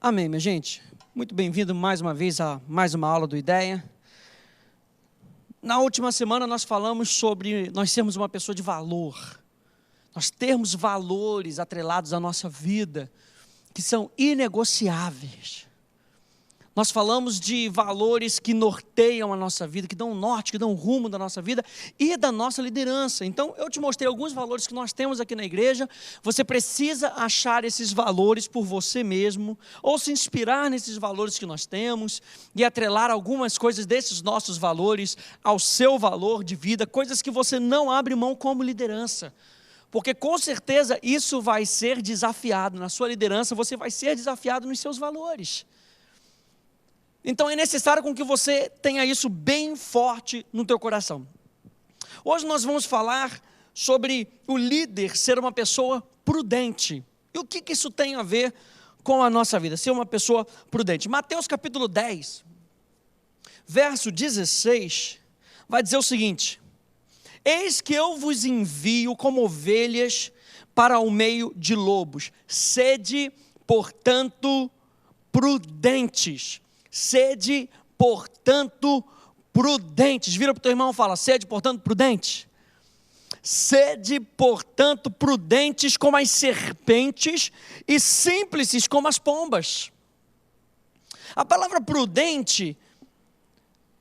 Amém, minha gente. Muito bem-vindo mais uma vez a mais uma aula do IDEA. Na última semana nós falamos sobre nós sermos uma pessoa de valor. Nós termos valores atrelados à nossa vida, que são inegociáveis. Nós falamos de valores que norteiam a nossa vida, que dão um norte, que dão um rumo da nossa vida e da nossa liderança. Então, eu te mostrei alguns valores que nós temos aqui na igreja. Você precisa achar esses valores por você mesmo, ou se inspirar nesses valores que nós temos e atrelar algumas coisas desses nossos valores ao seu valor de vida, coisas que você não abre mão como liderança. Porque com certeza isso vai ser desafiado na sua liderança, você vai ser desafiado nos seus valores. Então é necessário com que você tenha isso bem forte no teu coração. Hoje nós vamos falar sobre o líder ser uma pessoa prudente. E o que isso tem a ver com a nossa vida, ser uma pessoa prudente? Mateus capítulo 10, verso 16, vai dizer o seguinte: eis que eu vos envio como ovelhas para o meio de lobos. Sede, portanto, prudentes. Sede, portanto, prudentes. Vira para o teu irmão e fala: sede, portanto, prudentes. Sede, portanto, prudentes como as serpentes e simples como as pombas. A palavra prudente,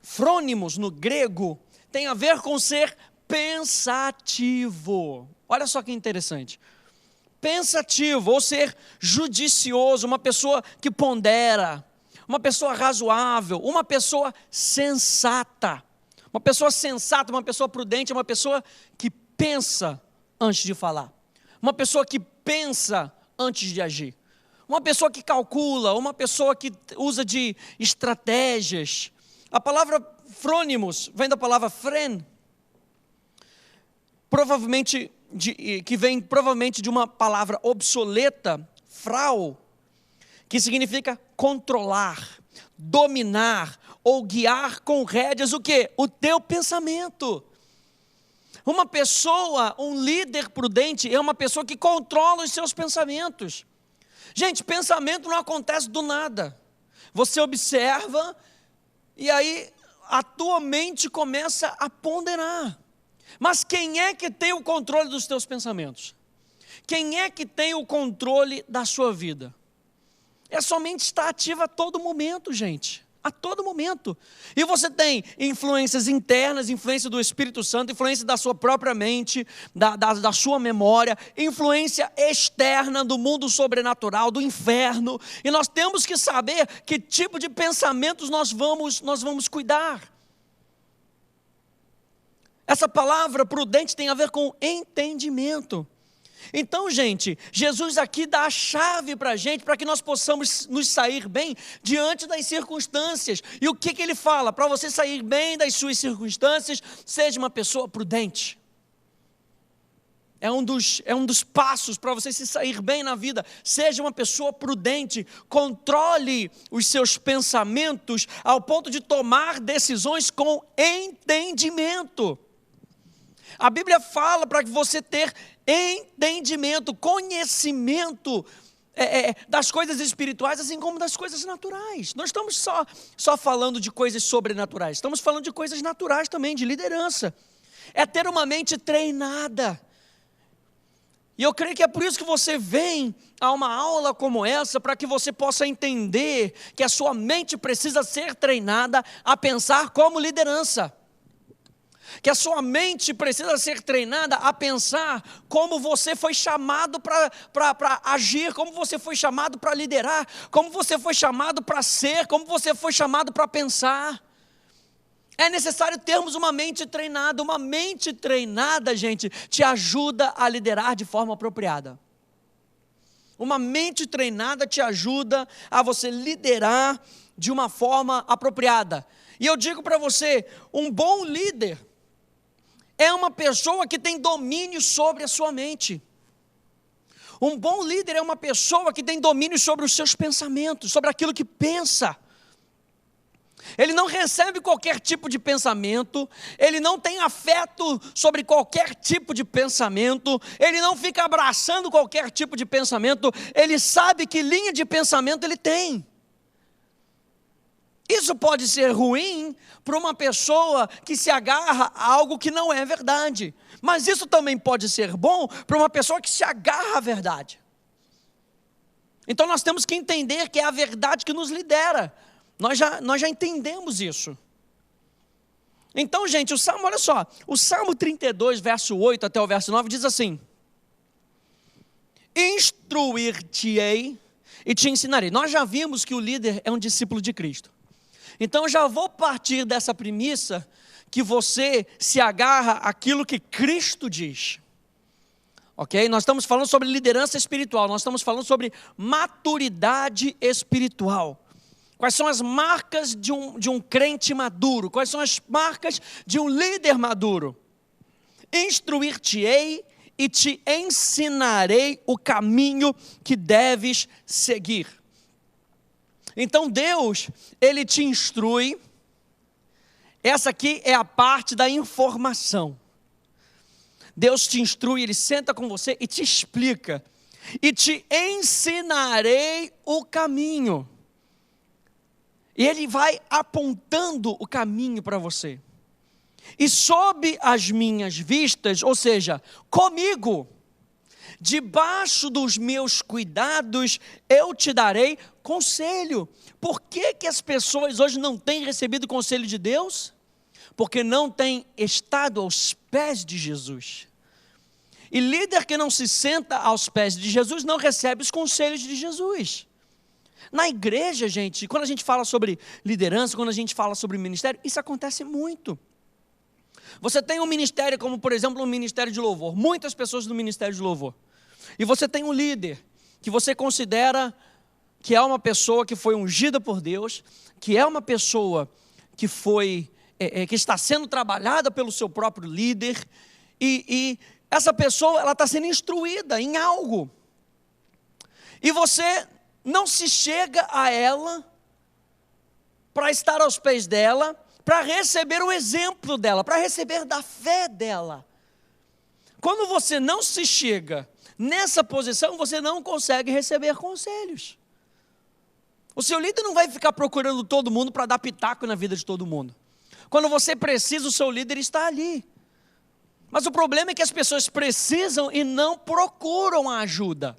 frônimos no grego, tem a ver com ser pensativo. Olha só que interessante. Pensativo, ou ser judicioso, uma pessoa que pondera, uma pessoa razoável, uma pessoa sensata. Uma pessoa sensata, uma pessoa prudente, uma pessoa que pensa antes de falar. Uma pessoa que pensa antes de agir. Uma pessoa que calcula, uma pessoa que usa de estratégias. A palavra frônimos vem da palavra fren, que vem provavelmente de uma palavra obsoleta, frau, que significa controlar, dominar ou guiar com rédeas o quê? O teu pensamento. Uma pessoa, um líder prudente é uma pessoa que controla os seus pensamentos. Gente, pensamento não acontece do nada. Você observa e aí a tua mente começa a ponderar. Mas quem é que tem o controle dos teus pensamentos? Quem é que tem o controle da sua vida? É somente estar ativa a todo momento, gente. A todo momento. E você tem influências internas, influência do Espírito Santo, influência da sua própria mente, da sua memória, influência externa do mundo sobrenatural, do inferno. E nós temos que saber que tipo de pensamentos nós vamos cuidar. Essa palavra prudente tem a ver com entendimento. Então, gente, Jesus aqui dá a chave para a gente, para que nós possamos nos sair bem diante das circunstâncias. E o que ele fala? Para você sair bem das suas circunstâncias, seja uma pessoa prudente. É um dos passos para você se sair bem na vida. Seja uma pessoa prudente, controle os seus pensamentos ao ponto de tomar decisões com entendimento. A Bíblia fala para que você ter entendimento, conhecimento das coisas espirituais, assim como das coisas naturais. Não estamos só falando de coisas sobrenaturais, estamos falando de coisas naturais também, de liderança. É ter uma mente treinada. E eu creio que é por isso que você vem a uma aula como essa, para que você possa entender que a sua mente precisa ser treinada a pensar como liderança. Que a sua mente precisa ser treinada a pensar como você foi chamado para agir, como você foi chamado para liderar, como você foi chamado para ser, como você foi chamado para pensar. É necessário termos uma mente treinada. Uma mente treinada, gente, te ajuda a liderar de forma apropriada. Uma mente treinada te ajuda a você liderar de uma forma apropriada. E eu digo para você, um bom líder é uma pessoa que tem domínio sobre a sua mente. Um bom líder é uma pessoa que tem domínio sobre os seus pensamentos, sobre aquilo que pensa. Ele não recebe qualquer tipo de pensamento, ele não tem afeto sobre qualquer tipo de pensamento, ele não fica abraçando qualquer tipo de pensamento, ele sabe que linha de pensamento ele tem. Isso pode ser ruim para uma pessoa que se agarra a algo que não é verdade, mas isso também pode ser bom para uma pessoa que se agarra à verdade. Então nós temos que entender que é a verdade que nos lidera. Nós já entendemos isso. Então, gente, o Salmo, olha só, o Salmo 32, verso 8 até o verso 9 diz assim: instruir-te-ei e te ensinarei. Nós já vimos que o líder é um discípulo de Cristo. Então eu já vou partir dessa premissa que você se agarra àquilo que Cristo diz. Ok? Nós estamos falando sobre liderança espiritual, nós estamos falando sobre maturidade espiritual. Quais são as marcas de um crente maduro? Quais são as marcas de um líder maduro? Instruir-te-ei e te ensinarei o caminho que deves seguir. Então Deus, Ele te instrui. Essa aqui é a parte da informação. Deus te instrui, Ele senta com você e te explica. E te ensinarei o caminho. E Ele vai apontando o caminho para você. E sob as minhas vistas, ou seja, comigo, debaixo dos meus cuidados, eu te darei conselho. Por que as pessoas hoje não têm recebido conselho de Deus? Porque não têm estado aos pés de Jesus. E líder que não se senta aos pés de Jesus não recebe os conselhos de Jesus. Na igreja, gente, quando a gente fala sobre liderança, quando a gente fala sobre ministério, isso acontece muito. Você tem um ministério como, por exemplo, um ministério de louvor. Muitas pessoas no ministério de louvor. E você tem um líder que você considera que é uma pessoa que foi ungida por Deus, que é uma pessoa que que está sendo trabalhada pelo seu próprio líder, e essa pessoa ela está sendo instruída em algo. E você não se chega a ela para estar aos pés dela, para receber o exemplo dela, para receber da fé dela. Quando você não se chega nessa posição, você não consegue receber conselhos. O seu líder não vai ficar procurando todo mundo para dar pitaco na vida de todo mundo. Quando você precisa, o seu líder está ali. Mas o problema é que as pessoas precisam e não procuram a ajuda.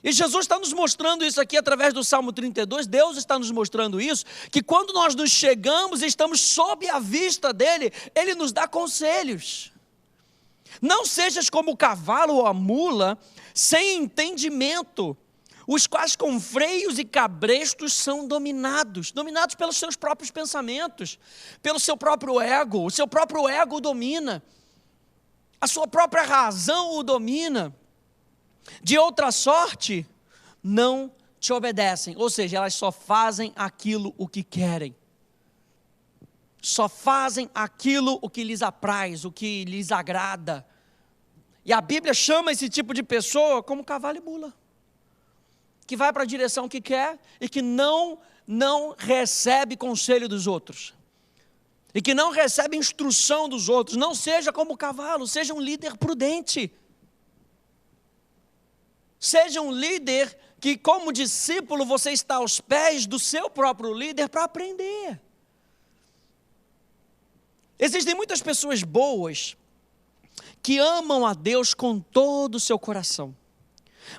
E Jesus está nos mostrando isso aqui através do Salmo 32, Deus está nos mostrando isso, que quando nós nos chegamos e estamos sob a vista dEle, Ele nos dá conselhos. Não sejas como o cavalo ou a mula, sem entendimento, os quais com freios e cabrestos são dominados pelos seus próprios pensamentos, pelo seu próprio ego. O seu próprio ego o domina, a sua própria razão o domina. De outra sorte, não te obedecem. Ou seja, elas só fazem aquilo o que querem. Só fazem aquilo o que lhes apraz, o que lhes agrada. E a Bíblia chama esse tipo de pessoa como cavalo e mula, que vai para a direção que quer e que não recebe conselho dos outros. E que não recebe instrução dos outros. Não seja como o cavalo, seja um líder prudente. Seja um líder que, como discípulo, você está aos pés do seu próprio líder para aprender. Existem muitas pessoas boas que amam a Deus com todo o seu coração,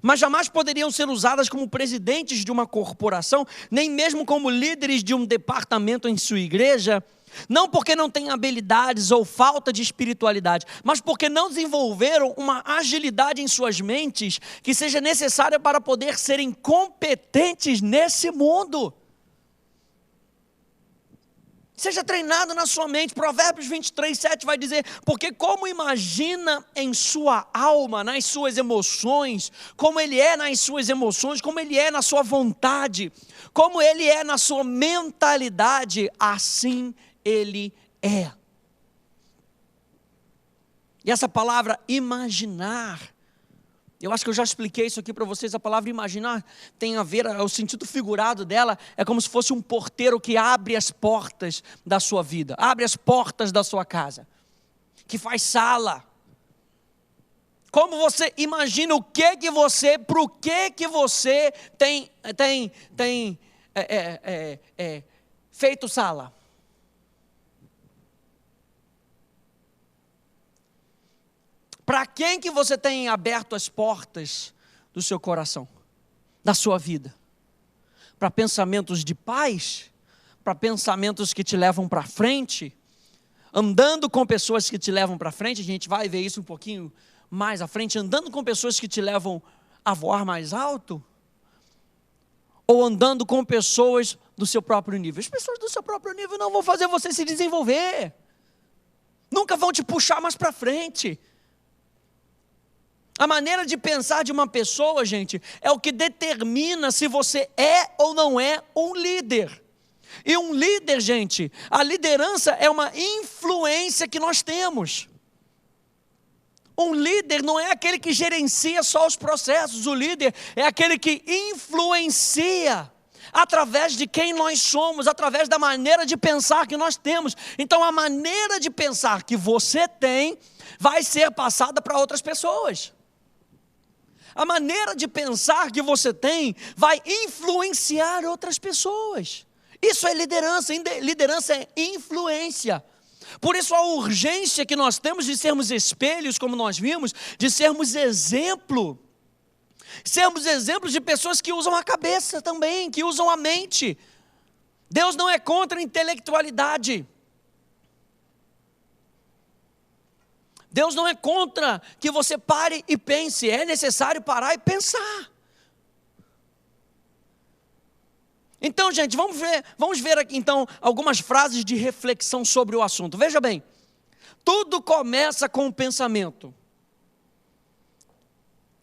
mas jamais poderiam ser usadas como presidentes de uma corporação, nem mesmo como líderes de um departamento em sua igreja, não porque não têm habilidades ou falta de espiritualidade, mas porque não desenvolveram uma agilidade em suas mentes que seja necessária para poder serem competentes nesse mundo. Seja treinado na sua mente. Provérbios 23, 7 vai dizer: porque como imagina em sua alma, nas suas emoções, como ele é nas suas emoções, como ele é na sua vontade, como ele é na sua mentalidade, assim ele é. E essa palavra imaginar Eu acho que eu já expliquei isso aqui para vocês. A palavra imaginar tem a ver, o sentido figurado dela é como se fosse um porteiro que abre as portas da sua vida, abre as portas da sua casa, que faz sala. Como você imagina para o que você tem feito sala? Para quem que você tem aberto as portas do seu coração, da sua vida? Para pensamentos de paz? Para pensamentos que te levam para frente? Andando com pessoas que te levam para frente, a gente vai ver isso um pouquinho mais à frente, andando com pessoas que te levam a voar mais alto? Ou andando com pessoas do seu próprio nível? As pessoas do seu próprio nível não vão fazer você se desenvolver, nunca vão te puxar mais para frente. A maneira de pensar de uma pessoa, gente, é o que determina se você é ou não é um líder. E um líder, gente, a liderança é uma influência que nós temos. Um líder não é aquele que gerencia só os processos, o líder é aquele que influencia através de quem nós somos, através da maneira de pensar que nós temos. Então a maneira de pensar que você tem vai ser passada para outras pessoas. A maneira de pensar que você tem vai influenciar outras pessoas. Isso é liderança. Liderança é influência. Por isso a urgência que nós temos de sermos espelhos, como nós vimos, de sermos exemplo. Sermos exemplos de pessoas que usam a cabeça também, que usam a mente. Deus não é contra a intelectualidade. Deus não é contra que você pare e pense, é necessário parar e pensar. Então, gente, vamos ver aqui então algumas frases de reflexão sobre o assunto. Veja bem, tudo começa com o pensamento.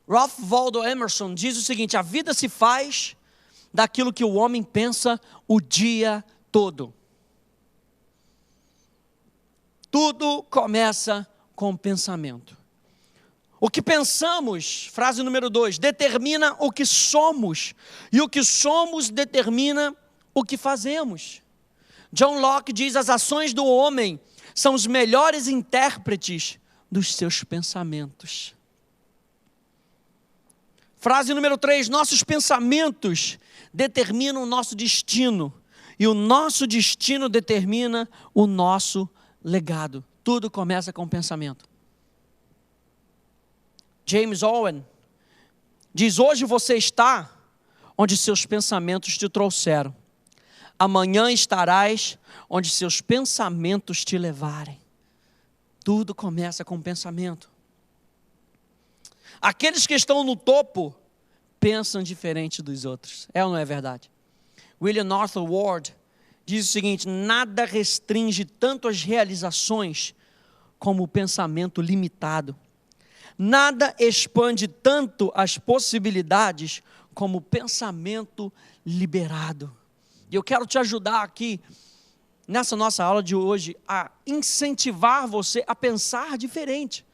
Ralph Waldo Emerson diz o seguinte: a vida se faz daquilo que o homem pensa o dia todo. Tudo começa com o pensamento. O que pensamos, frase número 2, determina o que somos, e o que somos determina o que fazemos. John Locke diz: as ações do homem são os melhores intérpretes dos seus pensamentos. Frase número 3, nossos pensamentos determinam o nosso destino, e o nosso destino determina o nosso legado. Tudo começa com o pensamento. James Owen diz: hoje você está onde seus pensamentos te trouxeram. Amanhã estarás onde seus pensamentos te levarem. Tudo começa com o pensamento. Aqueles que estão no topo pensam diferente dos outros. É ou não é verdade? William Arthur Ward diz o seguinte: nada restringe tanto as realizações como o pensamento limitado. Nada expande tanto as possibilidades como o pensamento liberado. E eu quero te ajudar aqui, nessa nossa aula de hoje, a incentivar você a pensar diferente.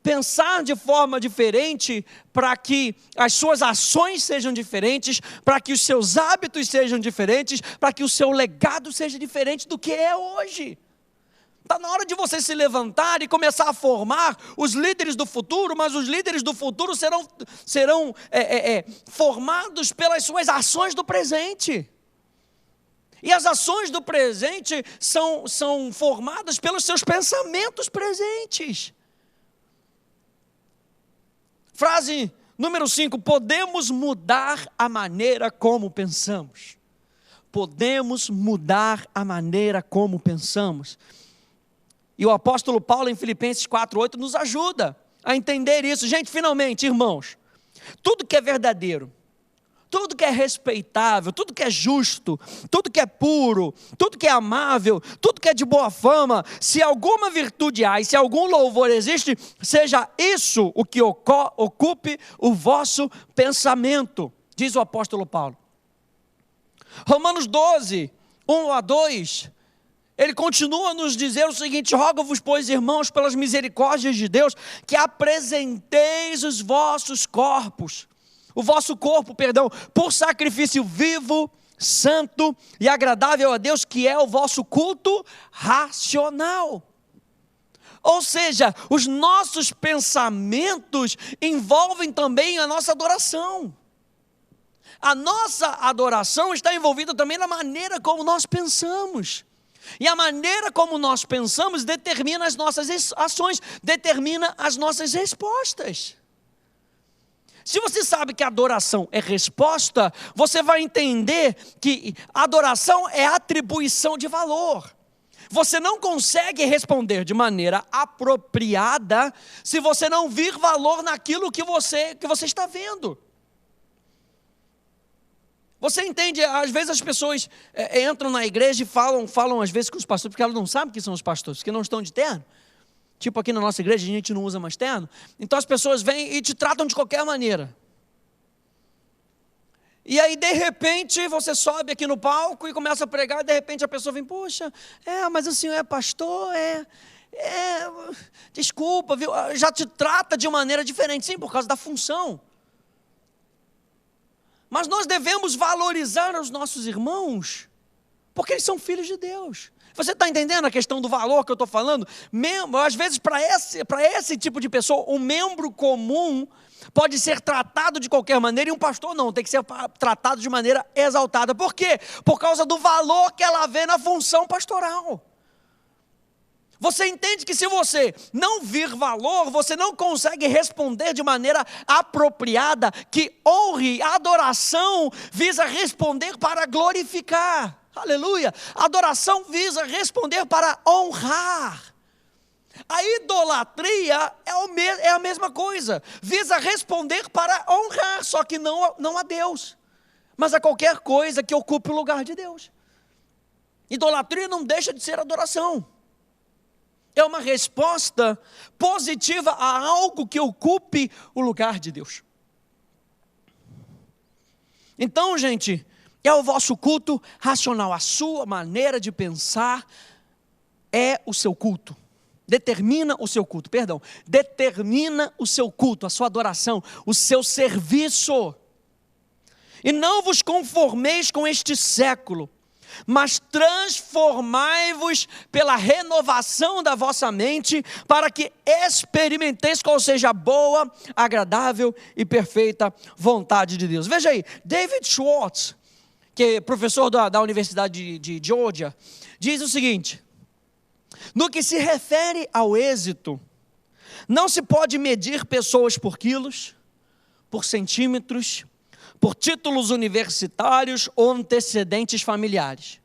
Pensar de forma diferente para que as suas ações sejam diferentes, para que os seus hábitos sejam diferentes, para que o seu legado seja diferente do que é hoje. Está na hora de você se levantar e começar a formar os líderes do futuro, mas os líderes do futuro serão formados pelas suas ações do presente. E as ações do presente são formadas pelos seus pensamentos presentes. Frase número 5, podemos mudar a maneira como pensamos. Podemos mudar a maneira como pensamos. E o apóstolo Paulo em Filipenses 4:8 nos ajuda a entender isso. Gente, finalmente, irmãos, tudo que é verdadeiro, tudo que é respeitável, tudo que é justo, tudo que é puro, tudo que é amável, tudo que é de boa fama, se alguma virtude há e se algum louvor existe, seja isso o que ocupe o vosso pensamento, diz o apóstolo Paulo. Romanos 12, 1 a 2, Ele continua a nos dizer o seguinte: rogo-vos, pois, irmãos, pelas misericórdias de Deus, que apresenteis o vosso corpo, por sacrifício vivo, santo e agradável a Deus, que é o vosso culto racional. Ou seja, os nossos pensamentos envolvem também a nossa adoração. A nossa adoração está envolvida também na maneira como nós pensamos. E a maneira como nós pensamos determina as nossas ações, determina as nossas respostas. Se você sabe que adoração é resposta, você vai entender que adoração é atribuição de valor. Você não consegue responder de maneira apropriada se você não vir valor naquilo que você está vendo. Você entende? Às vezes as pessoas entram na igreja e falam às vezes com os pastores, porque elas não sabem quem são os pastores, porque não estão de terno. Tipo aqui na nossa igreja a gente não usa mais terno. Então as pessoas vêm e te tratam de qualquer maneira. E aí de repente você sobe aqui no palco e começa a pregar, e de repente a pessoa vem: poxa, mas o senhor é pastor? Desculpa, viu? Já te trata de maneira diferente. Sim, por causa da função. Mas nós devemos valorizar os nossos irmãos, porque eles são filhos de Deus. Você está entendendo a questão do valor que eu estou falando? Às vezes, para esse tipo de pessoa, um membro comum pode ser tratado de qualquer maneira, e um pastor não, tem que ser tratado de maneira exaltada. Por quê? Por causa do valor que ela vê na função pastoral. Você entende que se você não vir valor, você não consegue responder de maneira apropriada, que honre. A adoração visa responder para glorificar. Aleluia! A adoração visa responder para honrar. A idolatria é a mesma coisa. Visa responder para honrar, só que não a Deus, mas a qualquer coisa que ocupe o lugar de Deus. Idolatria não deixa de ser adoração. É uma resposta positiva a algo que ocupe o lugar de Deus. Então, gente, é o vosso culto racional. A sua maneira de pensar é o seu culto. Determina o seu culto, determina o seu culto, a sua adoração, o seu serviço. E não vos conformeis com este século, mas transformai-vos pela renovação da vossa mente, para que experimenteis qual seja a boa, agradável e perfeita vontade de Deus. Veja aí, David Schwartz, que é professor da Universidade de Georgia, diz o seguinte: no que se refere ao êxito, não se pode medir pessoas por quilos, por centímetros, por títulos universitários ou antecedentes familiares.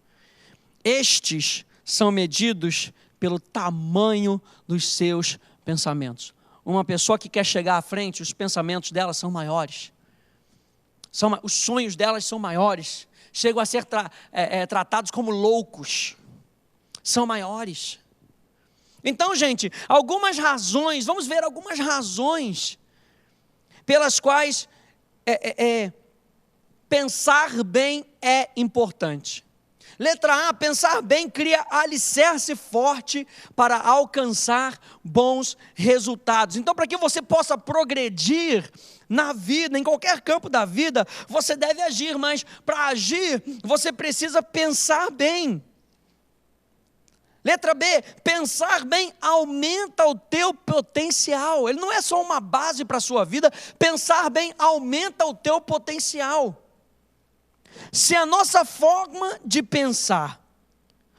Estes são medidos pelo tamanho dos seus pensamentos. Uma pessoa que quer chegar à frente, os pensamentos dela são maiores. Os sonhos delas são maiores. Chegam a ser tratados como loucos. São maiores. Então, gente, vamos ver algumas razões pelas quais pensar bem é importante. Letra A, pensar bem cria alicerce forte para alcançar bons resultados. Então, para que você possa progredir na vida, em qualquer campo da vida, você deve agir, mas para agir, você precisa pensar bem. Letra B, pensar bem aumenta o teu potencial. Ele não é só uma base para a sua vida, pensar bem aumenta o teu potencial. Se a nossa forma de pensar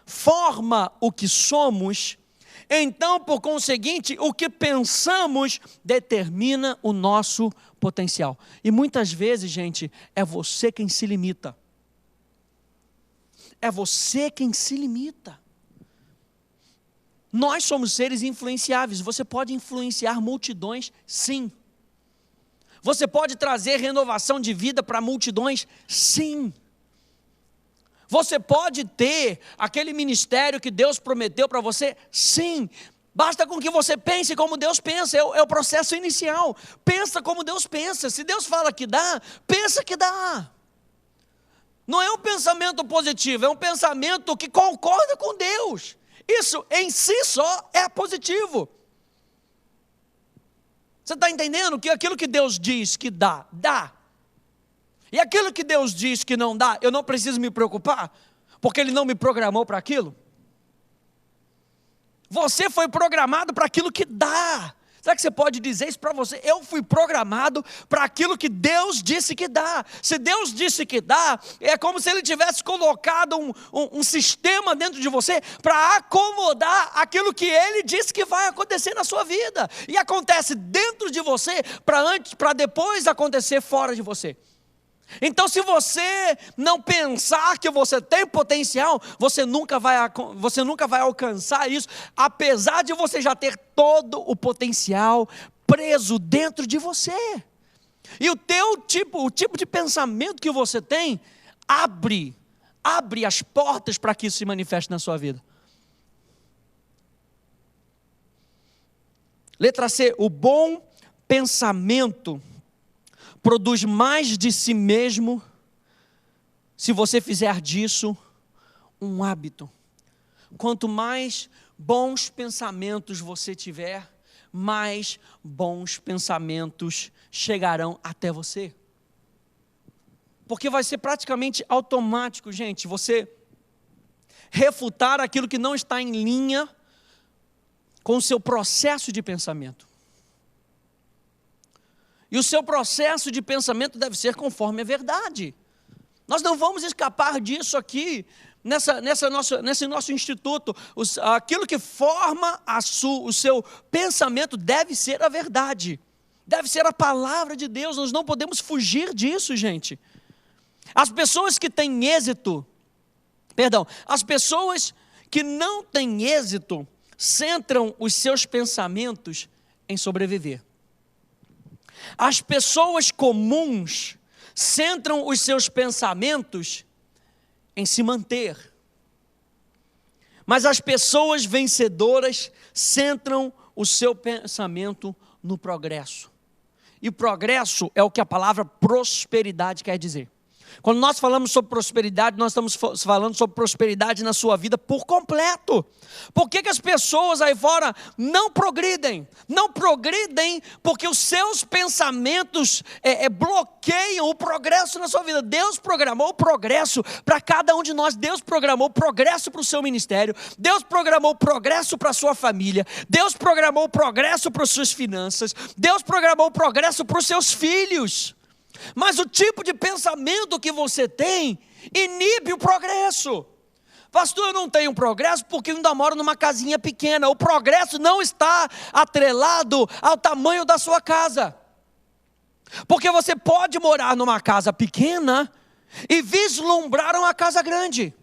forma o que somos, então, por conseguinte, o que pensamos determina o nosso potencial. E muitas vezes, gente, é você quem se limita. É você quem se limita. Nós somos seres influenciáveis. Você pode influenciar multidões, sim. Você pode trazer renovação de vida para multidões, sim. Você pode ter aquele ministério que Deus prometeu para você, sim. Basta com que você pense como Deus pensa, é o processo inicial. Pensa como Deus pensa. Se Deus fala que dá, pensa que dá. não é um pensamento positivo, é um pensamento que concorda com Deus. Isso em si só é positivo. Você está entendendo que aquilo que Deus diz que dá, dá. E aquilo que Deus diz que não dá, eu não preciso me preocupar, porque Ele não me programou para aquilo. Você foi programado para aquilo que dá. Será que você pode dizer isso para você? Eu fui programado para aquilo que Deus disse que dá. Se Deus disse que dá, é como se Ele tivesse colocado um sistema dentro de você para acomodar aquilo que Ele disse que vai acontecer na sua vida. E acontece dentro de você para depois acontecer fora de você. Então, se você não pensar que você tem potencial, você nunca vai alcançar isso, apesar de você já ter todo o potencial preso dentro de você. E o tipo de pensamento que você tem, abre as portas para que isso se manifeste na sua vida. Letra C, o bom pensamento produz mais de si mesmo, se você fizer disso um hábito. Quanto mais bons pensamentos você tiver, mais bons pensamentos chegarão até você. Porque vai ser praticamente automático, gente, você refutar aquilo que não está em linha com o seu processo de pensamento. E o seu processo de pensamento deve ser conforme a verdade. Nós não vamos escapar disso aqui, nesse nosso instituto. Aquilo que forma o seu pensamento deve ser a verdade. Deve ser a palavra de Deus. Nós não podemos fugir disso, gente. As pessoas que não têm êxito, centram os seus pensamentos em sobreviver. As pessoas comuns centram os seus pensamentos em se manter. Mas as pessoas vencedoras centram o seu pensamento no progresso. E o progresso é o que a palavra prosperidade quer dizer. Quando nós falamos sobre prosperidade, nós estamos falando sobre prosperidade na sua vida por completo. Por que as pessoas aí fora não progridem? Não progridem porque os seus pensamentos bloqueiam o progresso na sua vida. Deus programou o progresso para cada um de nós. Deus programou o progresso para o seu ministério. Deus programou o progresso para a sua família. Deus programou o progresso para as suas finanças. Deus programou o progresso para os seus filhos. Mas o tipo de pensamento que você tem inibe o progresso. Pastor, eu não tenho progresso porque eu ainda moro numa casinha pequena. O progresso não está atrelado ao tamanho da sua casa. Porque você pode morar numa casa pequena e vislumbrar uma casa grande.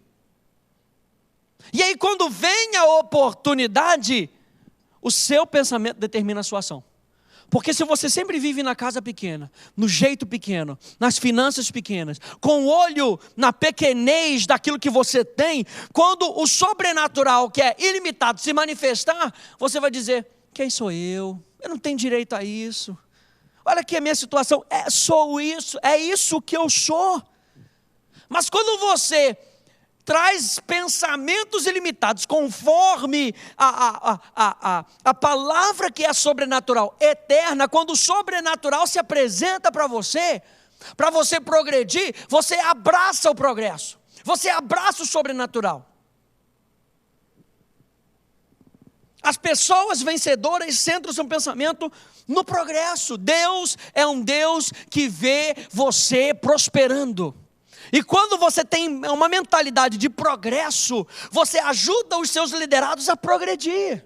E aí quando vem a oportunidade, o seu pensamento determina a sua ação. Porque se você sempre vive na casa pequena, no jeito pequeno, nas finanças pequenas, com o olho na pequenez daquilo que você tem, quando o sobrenatural, que é ilimitado, se manifestar, você vai dizer, quem sou eu? Eu não tenho direito a isso. Olha aqui a minha situação, sou isso, é isso que eu sou. Mas quando você traz pensamentos ilimitados, conforme a palavra que é sobrenatural, eterna, quando o sobrenatural se apresenta para você progredir, você abraça o progresso, você abraça o sobrenatural. As pessoas vencedoras centram seu pensamento no progresso. Deus é um Deus que vê você prosperando. E quando você tem uma mentalidade de progresso, você ajuda os seus liderados a progredir.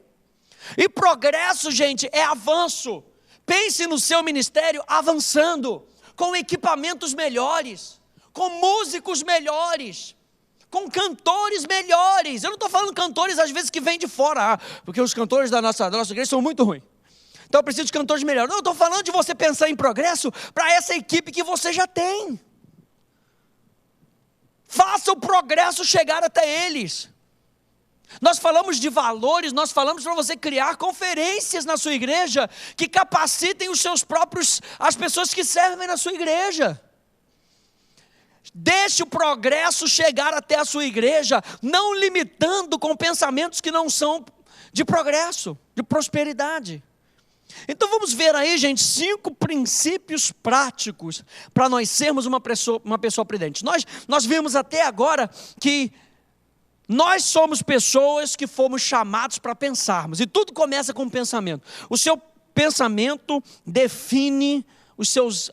E progresso, gente, é avanço. Pense no seu ministério avançando, com equipamentos melhores, com músicos melhores, com cantores melhores. Eu não estou falando cantores às vezes que vêm de fora, porque os cantores da nossa igreja são muito ruins. Então eu preciso de cantores melhores. Não, eu estou falando de você pensar em progresso para essa equipe que você já tem. Faça o progresso chegar até eles. Nós falamos de valores, nós falamos para você criar conferências na sua igreja que capacitem as pessoas que servem na sua igreja. Deixe o progresso chegar até a sua igreja, não limitando com pensamentos que não são de progresso, de prosperidade. Então vamos ver aí, gente, 5 princípios práticos para nós sermos uma pessoa prudente. Nós vimos até agora que nós somos pessoas que fomos chamados para pensarmos, e tudo começa com o pensamento. O seu pensamento define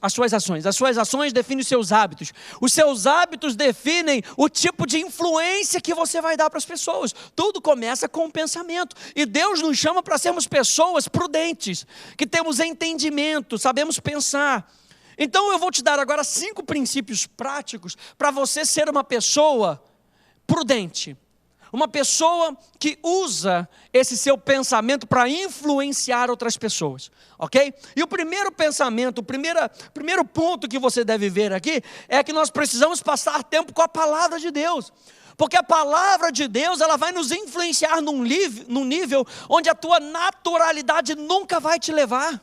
as suas ações definem os seus hábitos definem o tipo de influência que você vai dar para as pessoas. Tudo começa com o pensamento, e Deus nos chama para sermos pessoas prudentes, que temos entendimento, sabemos pensar. Então eu vou te dar agora 5 princípios práticos para você ser uma pessoa prudente, uma pessoa que usa esse seu pensamento para influenciar outras pessoas, ok? E o primeiro pensamento, o primeiro ponto que você deve ver aqui, é que nós precisamos passar tempo com a palavra de Deus, porque a palavra de Deus, ela vai nos influenciar num nível onde a tua naturalidade nunca vai te levar.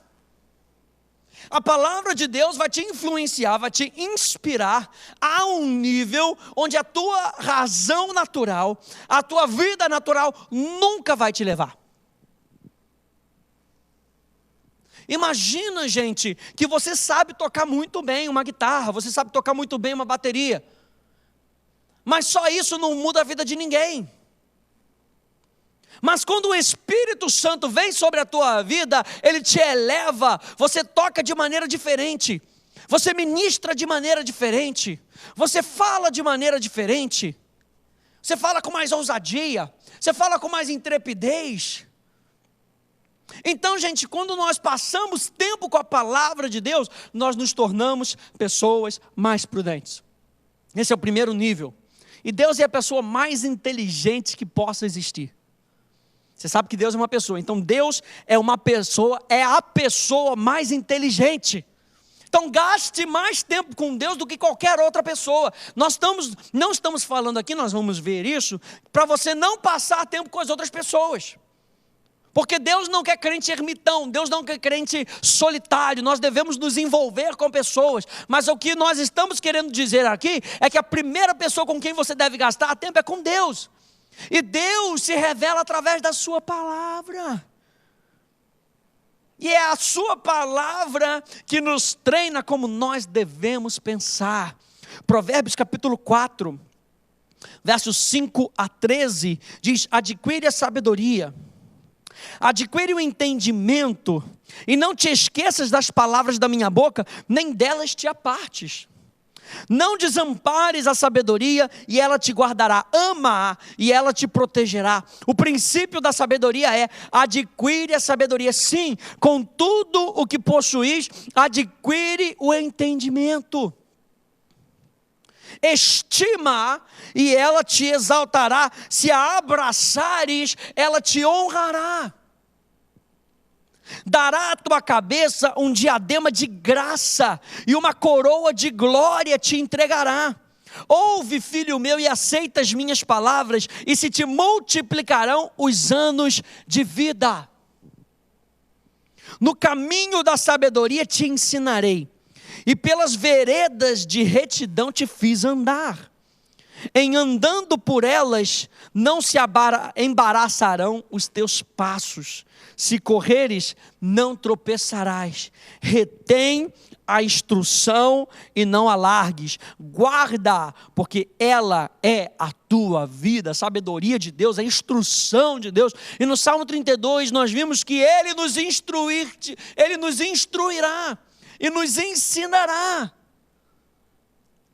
A palavra de Deus vai te influenciar, vai te inspirar a um nível onde a tua razão natural, a tua vida natural nunca vai te levar. Imagina, gente, que você sabe tocar muito bem uma guitarra, você sabe tocar muito bem uma bateria, mas só isso não muda a vida de ninguém. Mas quando o Espírito Santo vem sobre a tua vida, ele te eleva, você toca de maneira diferente, você ministra de maneira diferente, você fala de maneira diferente, você fala com mais ousadia, você fala com mais intrepidez. Então, gente, quando nós passamos tempo com a palavra de Deus, nós nos tornamos pessoas mais prudentes. Esse é o primeiro nível. E Deus é a pessoa mais inteligente que possa existir. Você sabe que Deus é uma pessoa, então Deus é uma pessoa, é a pessoa mais inteligente. Então gaste mais tempo com Deus do que qualquer outra pessoa. Não estamos falando aqui, nós vamos ver isso, para você não passar tempo com as outras pessoas. Porque Deus não quer crente ermitão, Deus não quer crente solitário, nós devemos nos envolver com pessoas. Mas o que nós estamos querendo dizer aqui, é que a primeira pessoa com quem você deve gastar tempo é com Deus. E Deus se revela através da sua palavra. E é a sua palavra que nos treina como nós devemos pensar. Provérbios capítulo 4, versos 5 a 13, diz: adquire a sabedoria, adquire o entendimento, e não te esqueças das palavras da minha boca, nem delas te apartes. Não desampares a sabedoria, e ela te guardará. Ama-a, e ela te protegerá. O princípio da sabedoria é: adquire a sabedoria. Sim, com tudo o que possuís, adquire o entendimento. Estima-a, e ela te exaltará. Se a abraçares, ela te honrará. Dará à tua cabeça um diadema de graça, e uma coroa de glória te entregará. Ouve, filho meu, e aceita as minhas palavras, e se te multiplicarão os anos de vida. No caminho da sabedoria te ensinarei, e pelas veredas de retidão te fiz andar. Em andando por elas, não se embaraçarão os teus passos. Se correres, não tropeçarás. Retém a instrução e não a largues. Guarda, porque ela é a tua vida. A sabedoria de Deus, a instrução de Deus. E no Salmo 32 nós vimos que Ele nos instruirá e nos ensinará.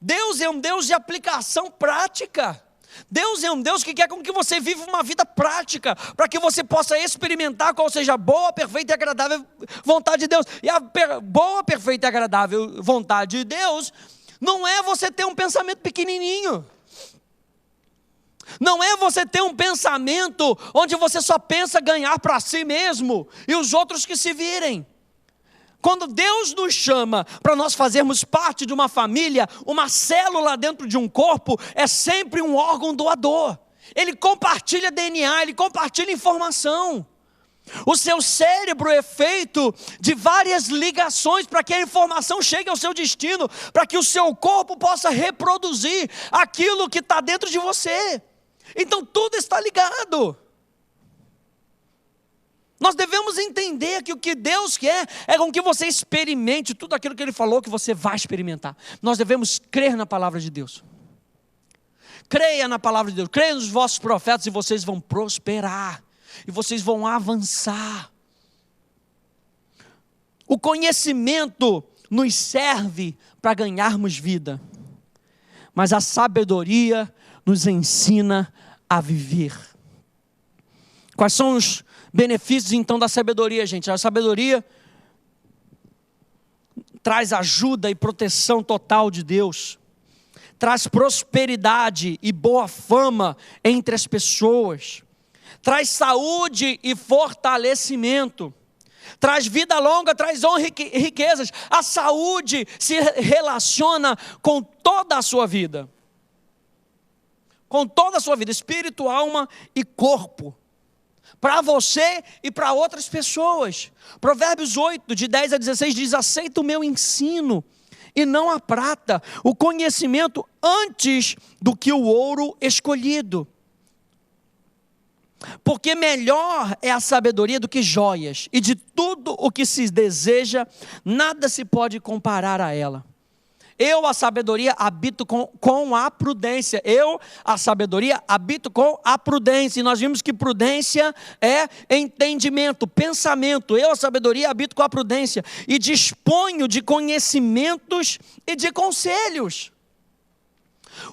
Deus é um Deus de aplicação prática. Deus é um Deus que quer com que você viva uma vida prática, para que você possa experimentar qual seja a boa, perfeita e agradável vontade de Deus. E a boa, perfeita e agradável vontade de Deus não é você ter um pensamento pequenininho. Não é você ter um pensamento onde você só pensa ganhar para si mesmo e os outros que se virem. Quando Deus nos chama para nós fazermos parte de uma família, uma célula dentro de um corpo é sempre um órgão doador. Ele compartilha DNA, ele compartilha informação. O seu cérebro é feito de várias ligações para que a informação chegue ao seu destino, para que o seu corpo possa reproduzir aquilo que está dentro de você. Então tudo está ligado. Nós devemos entender que o que Deus quer é com que você experimente tudo aquilo que Ele falou que você vai experimentar. Nós devemos crer na palavra de Deus. Creia na palavra de Deus, creia nos vossos profetas e vocês vão prosperar. E vocês vão avançar. O conhecimento nos serve para ganharmos vida. Mas a sabedoria nos ensina a viver. Quais são os benefícios então da sabedoria, gente? A sabedoria traz ajuda e proteção total de Deus. Traz prosperidade e boa fama entre as pessoas. Traz saúde e fortalecimento, traz vida longa, traz honra e riquezas. A saúde se relaciona com toda a sua vida, espírito, alma e corpo, para você e para outras pessoas. Provérbios 8, de 10 a 16 diz: aceita o meu ensino e não a prata, o conhecimento antes do que o ouro escolhido. Porque melhor é a sabedoria do que joias, e de tudo o que se deseja, nada se pode comparar a ela. Eu, a sabedoria, habito com a prudência. A sabedoria, habito com a prudência. E nós vimos que prudência é entendimento, pensamento. Eu, a sabedoria, habito com a prudência. E disponho de conhecimentos e de conselhos.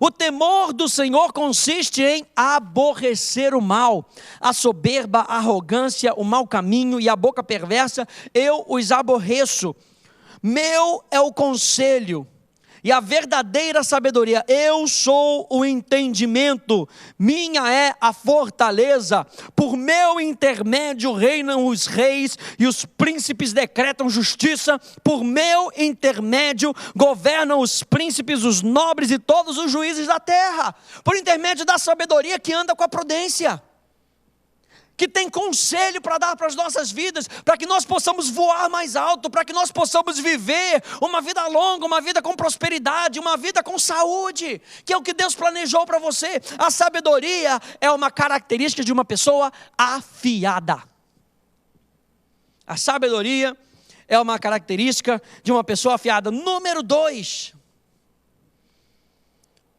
O temor do Senhor consiste em aborrecer o mal, a soberba, a arrogância, o mau caminho e a boca perversa, eu os aborreço. Meu é o conselho e a verdadeira sabedoria, eu sou o entendimento, minha é a fortaleza, por meu intermédio reinam os reis e os príncipes decretam justiça, por meu intermédio governam os príncipes, os nobres e todos os juízes da terra, por intermédio da sabedoria que anda com a prudência, que tem conselho para dar para as nossas vidas, para que nós possamos voar mais alto, para que nós possamos viver uma vida longa, uma vida com prosperidade, uma vida com saúde, que é o que Deus planejou para você. A sabedoria é uma característica de uma pessoa afiada. A sabedoria é uma característica de uma pessoa afiada. Número 2.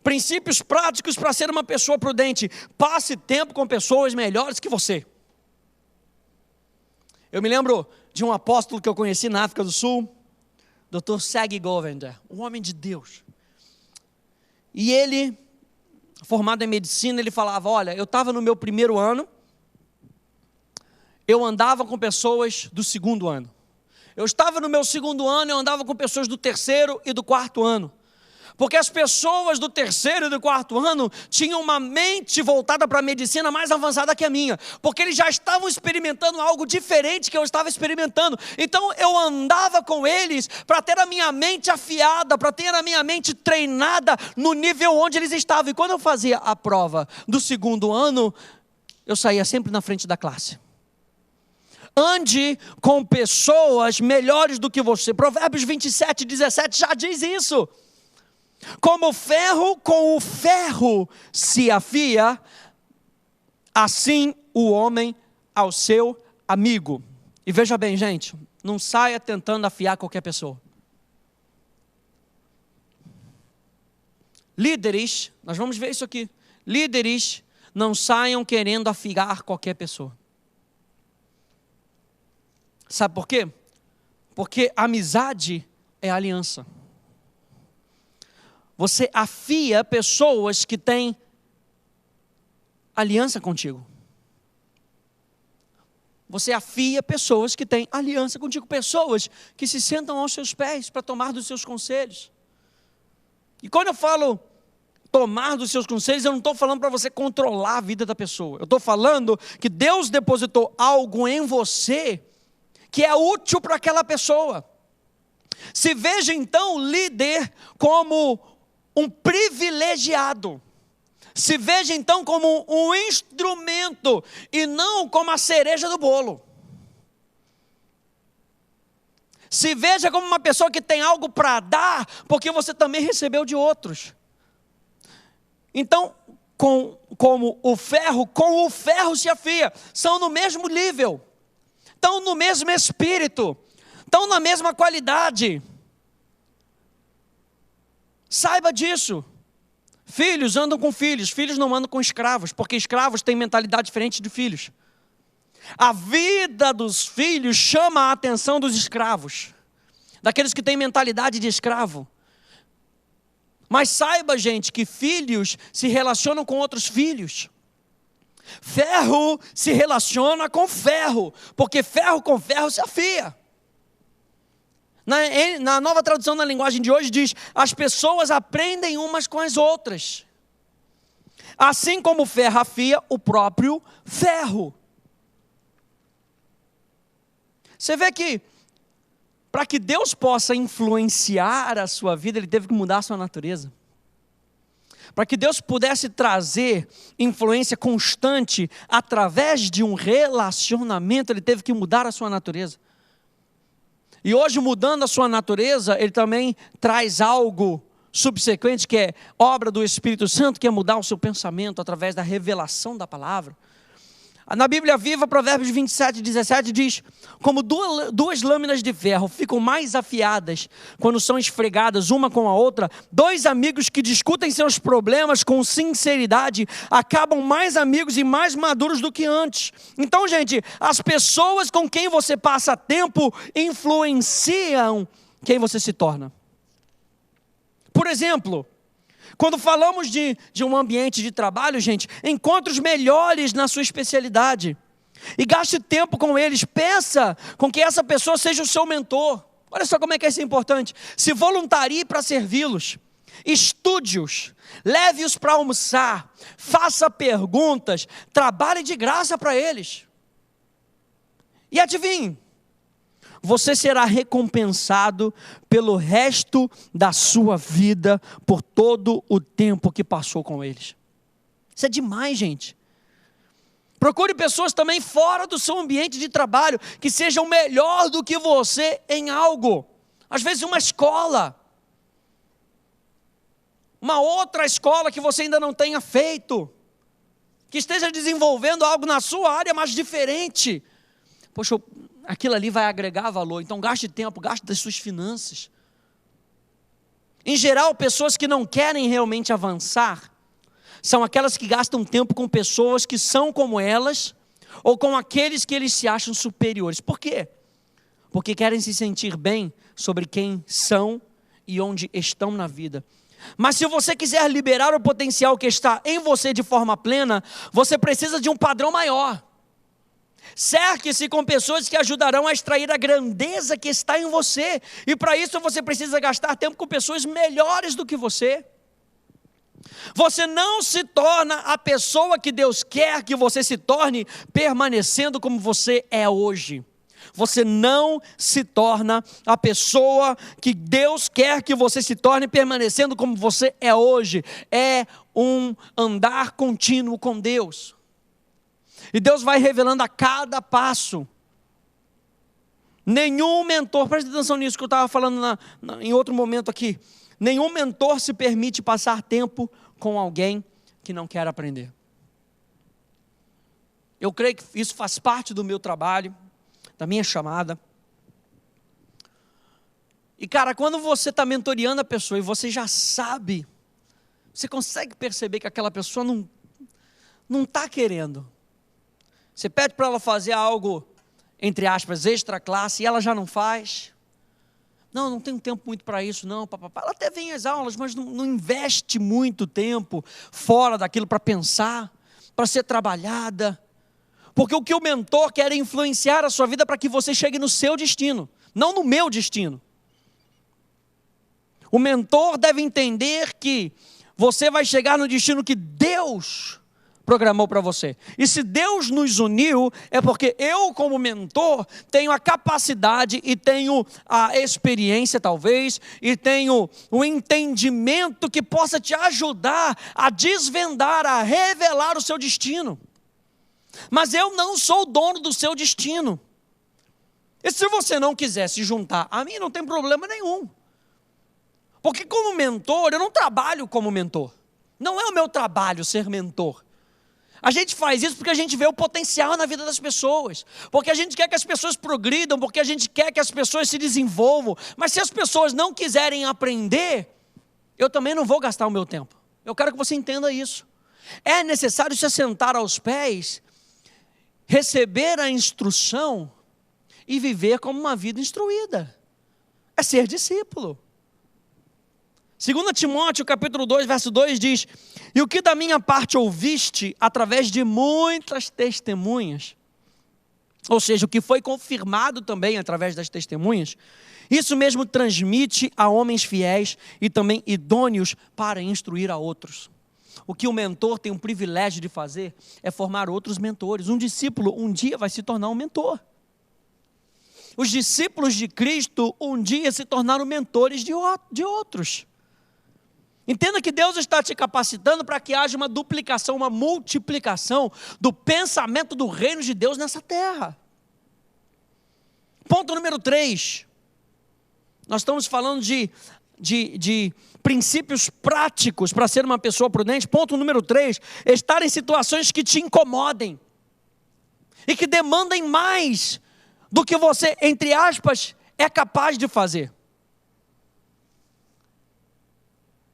Princípios práticos para ser uma pessoa prudente. Passe tempo com pessoas melhores que você. Eu me lembro de um apóstolo que eu conheci na África do Sul, Dr. Sagi Govender, um homem de Deus. E ele, formado em medicina, ele falava: olha, eu estava no meu primeiro ano, eu andava com pessoas do segundo ano. Eu estava no meu segundo ano, eu andava com pessoas do terceiro e do quarto ano. Porque as pessoas do terceiro e do quarto ano tinham uma mente voltada para a medicina mais avançada que a minha. Porque eles já estavam experimentando algo diferente que eu estava experimentando. Então eu andava com eles para ter a minha mente afiada, para ter a minha mente treinada no nível onde eles estavam. E quando eu fazia a prova do segundo ano, eu saía sempre na frente da classe. Ande com pessoas melhores do que você. Provérbios 27, 17 já diz isso. Como o ferro com o ferro se afia, assim o homem ao seu amigo. E veja bem, gente, não saia tentando afiar qualquer pessoa. Líderes, nós vamos ver isso aqui. Líderes não saiam querendo afiar qualquer pessoa. Sabe por quê? Porque amizade é aliança. Você afia pessoas que têm aliança contigo. Você afia pessoas que têm aliança contigo. Pessoas que se sentam aos seus pés para tomar dos seus conselhos. E quando eu falo tomar dos seus conselhos, eu não estou falando para você controlar a vida da pessoa. Eu estou falando que Deus depositou algo em você que é útil para aquela pessoa. Se veja então líder como um privilegiado. Se veja então como um instrumento e não como a cereja do bolo. Se veja como uma pessoa que tem algo para dar, porque você também recebeu de outros. Então, com o ferro se afia. São no mesmo nível. Estão no mesmo espírito. Estão na mesma qualidade. Saiba disso. Filhos andam com filhos. Filhos não andam com escravos, porque escravos têm mentalidade diferente de filhos. A vida dos filhos chama a atenção dos escravos, daqueles que têm mentalidade de escravo. Mas saiba, gente, que filhos se relacionam com outros filhos. Ferro se relaciona com ferro, porque ferro com ferro se afia. Na nova tradução na linguagem de hoje diz: as pessoas aprendem umas com as outras. Assim como o ferro afia o próprio ferro. Você vê que, para que Deus possa influenciar a sua vida, Ele teve que mudar a sua natureza. Para que Deus pudesse trazer influência constante através de um relacionamento, Ele teve que mudar a sua natureza. E hoje, mudando a sua natureza, Ele também traz algo subsequente, que é obra do Espírito Santo, que é mudar o seu pensamento através da revelação da palavra. Na Bíblia Viva, Provérbios 27, 17 diz: como duas lâminas de ferro ficam mais afiadas quando são esfregadas uma com a outra, dois amigos que discutem seus problemas com sinceridade acabam mais amigos e mais maduros do que antes. Então, gente, as pessoas com quem você passa tempo influenciam quem você se torna. Por exemplo, quando falamos de um ambiente de trabalho, gente, encontre os melhores na sua especialidade. E gaste tempo com eles. Peça com que essa pessoa seja o seu mentor. Olha só como é que isso é importante. Se voluntarie para servi-los. Estude-os. Leve-os para almoçar. Faça perguntas. Trabalhe de graça para eles. E adivinhe, você será recompensado pelo resto da sua vida, por todo o tempo que passou com eles. Isso é demais, gente. Procure pessoas também fora do seu ambiente de trabalho, que sejam melhor do que você em algo. Às vezes uma escola, uma outra escola que você ainda não tenha feito, que esteja desenvolvendo algo na sua área, mas diferente. Poxa, aquilo ali vai agregar valor, então gaste tempo, gaste das suas finanças. Em geral, pessoas que não querem realmente avançar, são aquelas que gastam tempo com pessoas que são como elas, ou com aqueles que eles se acham superiores. Por quê? Porque querem se sentir bem sobre quem são e onde estão na vida. Mas se você quiser liberar o potencial que está em você de forma plena, você precisa de um padrão maior. Cerque-se com pessoas que ajudarão a extrair a grandeza que está em você. E para isso você precisa gastar tempo com pessoas melhores do que você. Você não se torna a pessoa que Deus quer que você se torne permanecendo como você é hoje. Você não se torna a pessoa que Deus quer que você se torne permanecendo como você é hoje. É um andar contínuo com Deus. E Deus vai revelando a cada passo. Nenhum mentor, preste atenção nisso que eu estava falando em outro momento aqui. Nenhum mentor se permite passar tempo com alguém que não quer aprender. Eu creio que isso faz parte do meu trabalho, da minha chamada. E cara, quando você está mentoreando a pessoa e você já sabe, você consegue perceber que aquela pessoa não está querendo. Você pede para ela fazer algo, entre aspas, extra classe, e ela já não faz. Não tenho tempo muito para isso, não, papapá. Ela até vem às aulas, mas não investe muito tempo fora daquilo para pensar, para ser trabalhada. Porque o que o mentor quer é influenciar a sua vida para que você chegue no seu destino, não no meu destino. O mentor deve entender que você vai chegar no destino que Deus programou para você. E se Deus nos uniu, é porque eu, como mentor, tenho a capacidade e tenho a experiência, talvez, e tenho o entendimento que possa te ajudar a desvendar, a revelar o seu destino. Mas eu não sou o dono do seu destino. E se você não quiser se juntar a mim, não tem problema nenhum. Porque como mentor, eu não trabalho como mentor. Não é o meu trabalho ser mentor. A gente faz isso porque a gente vê o potencial na vida das pessoas. Porque a gente quer que as pessoas progridam, porque a gente quer que as pessoas se desenvolvam. Mas se as pessoas não quiserem aprender, eu também não vou gastar o meu tempo. Eu quero que você entenda isso. É necessário se assentar aos pés, receber a instrução e viver como uma vida instruída. É ser discípulo. 2 Timóteo capítulo 2, verso 2 diz: e o que da minha parte ouviste através de muitas testemunhas, ou seja, o que foi confirmado também através das testemunhas, isso mesmo transmite a homens fiéis e também idôneos para instruir a outros. O que o mentor tem o privilégio de fazer é formar outros mentores. Um discípulo um dia vai se tornar um mentor. Os discípulos de Cristo um dia se tornaram mentores de outros. Entenda que Deus está te capacitando para que haja uma duplicação, uma multiplicação do pensamento do reino de Deus nessa terra. Ponto número 3. Nós estamos falando de princípios práticos para ser uma pessoa prudente. Ponto número 3, estar em situações que te incomodem e que demandem mais do que você, entre aspas, é capaz de fazer.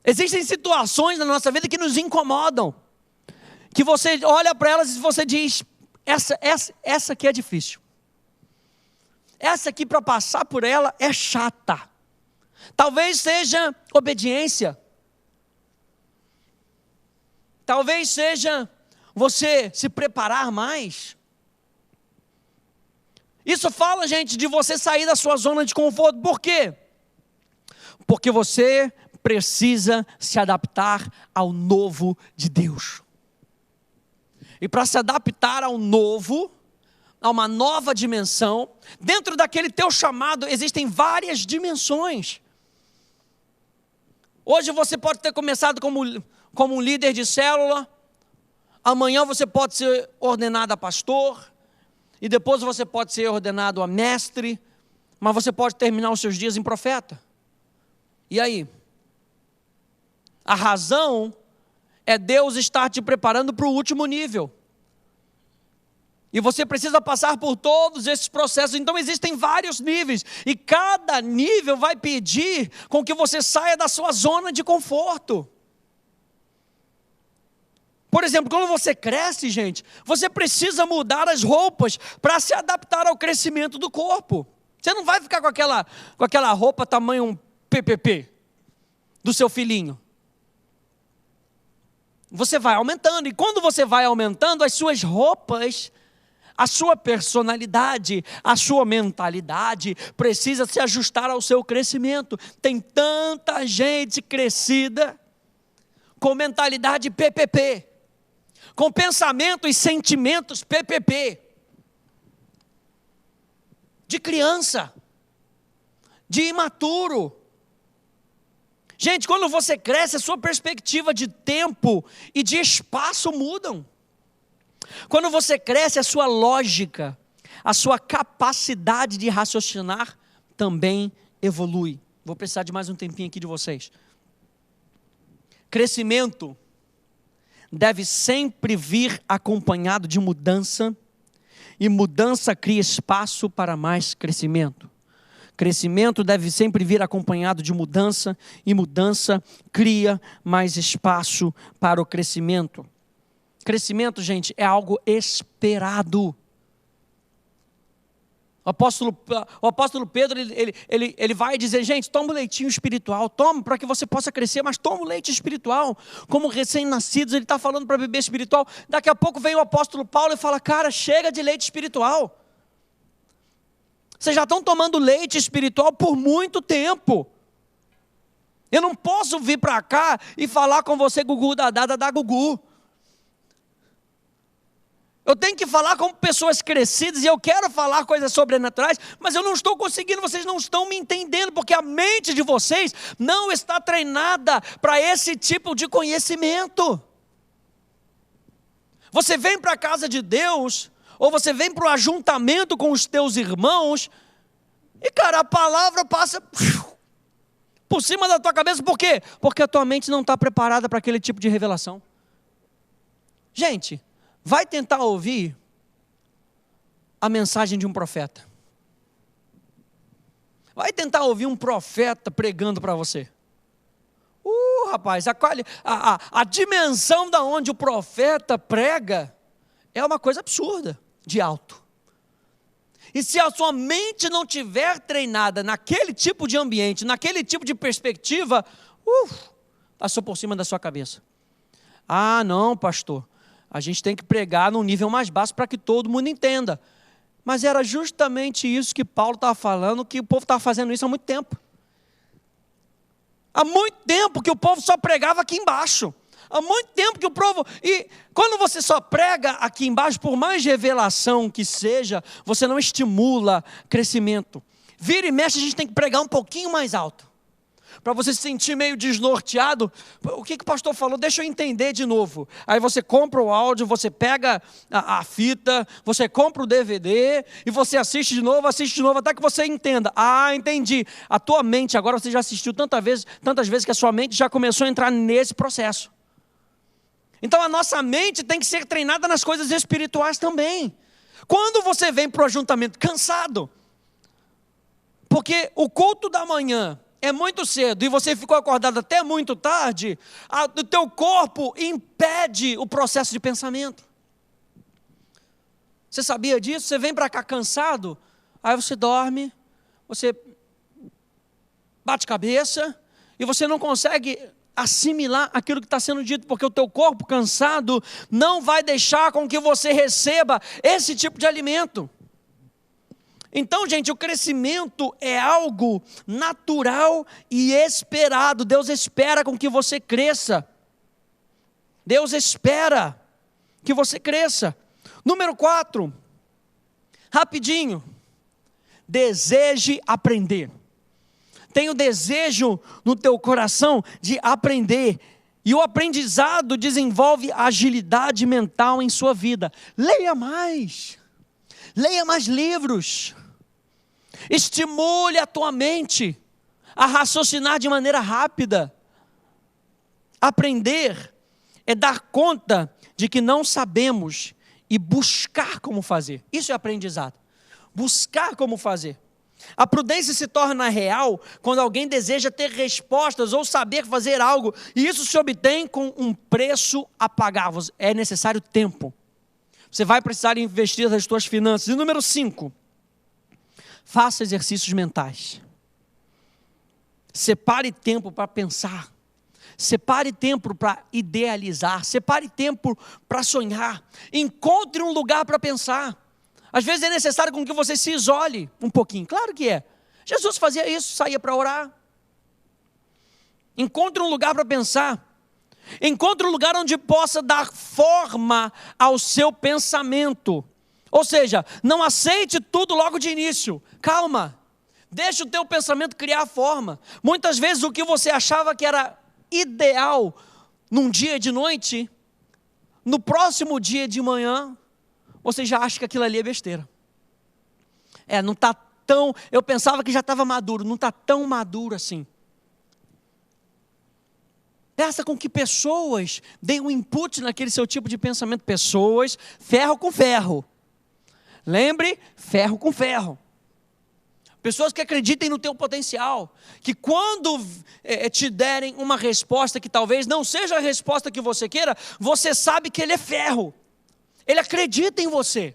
Existem situações na nossa vida que nos incomodam, que você olha para elas e você diz, essa aqui é difícil. Essa aqui, para passar por ela, é chata. Talvez seja obediência. Talvez seja você se preparar mais. Isso fala, gente, de você sair da sua zona de conforto. Por quê? Porque você precisa se adaptar ao novo de Deus. E para se adaptar ao novo, a uma nova dimensão, dentro daquele teu chamado existem várias dimensões. Hoje você pode ter começado como um líder de célula, amanhã você pode ser ordenado a pastor, e depois você pode ser ordenado a mestre, mas você pode terminar os seus dias em profeta. E aí? A razão é Deus estar te preparando para o último nível. E você precisa passar por todos esses processos. Então existem vários níveis. E cada nível vai pedir com que você saia da sua zona de conforto. Por exemplo, quando você cresce, gente, você precisa mudar as roupas para se adaptar ao crescimento do corpo. Você não vai ficar com aquela roupa tamanho PPP do seu filhinho. Você vai aumentando. E quando você vai aumentando, as suas roupas, a sua personalidade, a sua mentalidade precisa se ajustar ao seu crescimento. Tem tanta gente crescida com mentalidade PPP, com pensamentos e sentimentos PPP, de criança, de imaturo. Gente, quando você cresce, a sua perspectiva de tempo e de espaço mudam. Quando você cresce, a sua lógica, a sua capacidade de raciocinar também evolui. Vou precisar de mais um tempinho aqui de vocês. Crescimento deve sempre vir acompanhado de mudança, e mudança cria espaço para mais crescimento. Crescimento deve sempre vir acompanhado de mudança, e mudança cria mais espaço para o crescimento. Crescimento, gente, é algo esperado. O apóstolo Pedro, ele vai dizer, gente, toma o leitinho espiritual, toma para que você possa crescer, mas toma o leite espiritual. Como recém-nascidos, ele está falando para beber espiritual. Daqui a pouco vem o apóstolo Paulo e fala, cara, chega de leite espiritual. Vocês já estão tomando leite espiritual por muito tempo. Eu não posso vir para cá e falar com você, gugu, da gugu. Eu tenho que falar com pessoas crescidas e eu quero falar coisas sobrenaturais, mas eu não estou conseguindo, vocês não estão me entendendo, porque a mente de vocês não está treinada para esse tipo de conhecimento. Você vem para a casa de Deus, ou você vem para o ajuntamento com os teus irmãos, E, cara, a palavra passa por cima da tua cabeça. Por quê? Porque a tua mente não está preparada para aquele tipo de revelação. Gente, vai tentar ouvir a mensagem de um profeta. Vai tentar ouvir um profeta pregando para você. Rapaz, a dimensão da onde o profeta prega é uma coisa absurda, de alto. E se a sua mente não tiver treinada naquele tipo de ambiente, naquele tipo de perspectiva, passou por cima da sua cabeça. Ah, não, pastor, a gente tem que pregar num nível mais baixo para que todo mundo entenda. Mas era justamente isso que Paulo estava falando, que o povo estava fazendo isso há muito tempo. Há muito tempo que o povo só pregava aqui embaixo. Há muito tempo que o povo... E quando você só prega aqui embaixo, por mais revelação que seja, você não estimula crescimento. Vira e mexe, a gente tem que pregar um pouquinho mais alto. Para você se sentir meio desnorteado. O que o pastor falou? Deixa eu entender de novo. Aí você compra o áudio, você pega a fita, você compra o DVD, e você assiste de novo, até que você entenda. Ah, entendi. A tua mente, agora você já assistiu tantas vezes que a sua mente já começou a entrar nesse processo. Então a nossa mente tem que ser treinada nas coisas espirituais também. Quando você vem para o ajuntamento cansado, porque o culto da manhã é muito cedo e você ficou acordado até muito tarde, o teu corpo impede o processo de pensamento. Você sabia disso? Você vem para cá cansado, aí você dorme, você bate cabeça e você não consegue assimilar aquilo que está sendo dito, porque o teu corpo cansado não vai deixar com que você receba esse tipo de alimento. Então, gente, o crescimento é algo natural e esperado. Deus espera com que você cresça. Deus espera que você cresça. Número 4, rapidinho. Deseje aprender. Tem o desejo no teu coração de aprender. E o aprendizado desenvolve agilidade mental em sua vida. Leia mais livros. Estimule a tua mente a raciocinar de maneira rápida. Aprender é dar conta de que não sabemos e buscar como fazer. Isso é aprendizado. Buscar como fazer. A prudência se torna real quando alguém deseja ter respostas ou saber fazer algo, e isso se obtém com um preço a pagar. É necessário tempo. Você vai precisar investir nas suas finanças. E número 5, faça exercícios mentais. Separe tempo para pensar. Separe tempo para idealizar. Separe tempo para sonhar. Encontre um lugar para pensar. Às vezes é necessário com que você se isole um pouquinho. Claro que é. Jesus fazia isso, saía para orar. Encontre um lugar para pensar. Encontre um lugar onde possa dar forma ao seu pensamento. Ou seja, não aceite tudo logo de início. Calma. Deixa o teu pensamento criar forma. Muitas vezes o que você achava que era ideal num dia de noite, no próximo dia de manhã, você já acha que aquilo ali é besteira. Não está tão... Eu pensava que já estava maduro. Não está tão maduro assim. Peça com que pessoas deem um input naquele seu tipo de pensamento. Pessoas, ferro com ferro. Lembre, ferro com ferro. Pessoas que acreditem no teu potencial. Que quando te derem uma resposta que talvez não seja a resposta que você queira, você sabe que ele é ferro. Ele acredita em você.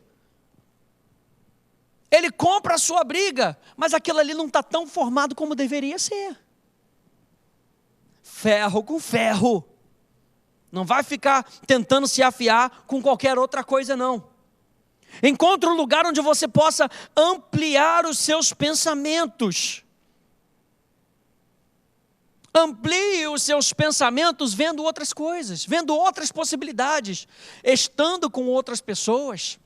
Ele compra a sua briga, mas aquilo ali não está tão formado como deveria ser. Ferro com ferro. Não vai ficar tentando se afiar com qualquer outra coisa, não. Encontre um lugar onde você possa ampliar os seus pensamentos. Amplie os seus pensamentos vendo outras coisas, vendo outras possibilidades, estando com outras pessoas.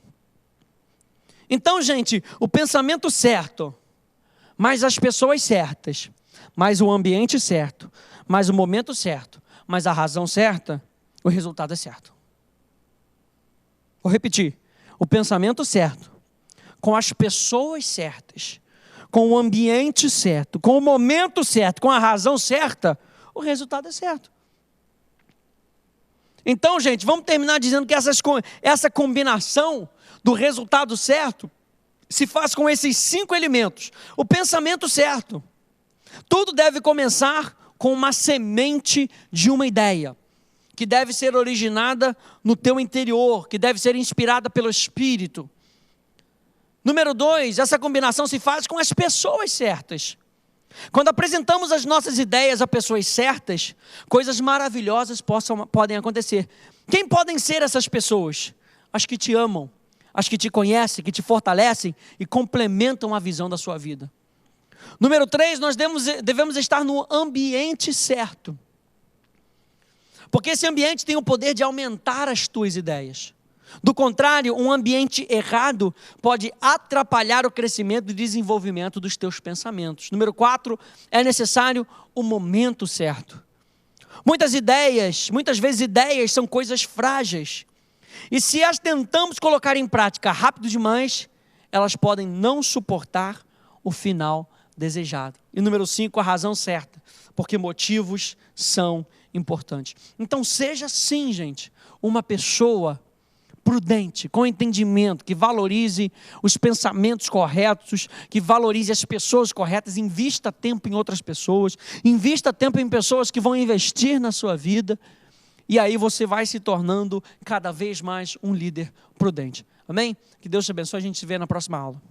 Então, gente, o pensamento certo, mais as pessoas certas, mais o ambiente certo, mais o momento certo, mais a razão certa, o resultado é certo. Vou repetir. O pensamento certo, com as pessoas certas, com o ambiente certo, com o momento certo, com a razão certa, o resultado é certo. Então, gente, vamos terminar dizendo que essa combinação do resultado certo se faz com esses 5 elementos. O pensamento certo. Tudo deve começar com uma semente de uma ideia, que deve ser originada no teu interior, que deve ser inspirada pelo Espírito. Número 2, essa combinação se faz com as pessoas certas. Quando apresentamos as nossas ideias a pessoas certas, coisas maravilhosas podem acontecer. Quem podem ser essas pessoas? As que te amam, as que te conhecem, que te fortalecem e complementam a visão da sua vida. Número 3, nós devemos estar no ambiente certo. Porque esse ambiente tem o poder de aumentar as tuas ideias. Do contrário, um ambiente errado pode atrapalhar o crescimento e desenvolvimento dos teus pensamentos. Número 4, é necessário o momento certo. Muitas vezes ideias são coisas frágeis. E se as tentamos colocar em prática rápido demais, elas podem não suportar o final desejado. E número 5, a razão certa. Porque motivos são importantes. Então seja sim, gente, uma pessoa prudente, com entendimento, que valorize os pensamentos corretos, que valorize as pessoas corretas, invista tempo em outras pessoas, invista tempo em pessoas que vão investir na sua vida, e aí você vai se tornando cada vez mais um líder prudente. Amém? Que Deus te abençoe, a gente se vê na próxima aula.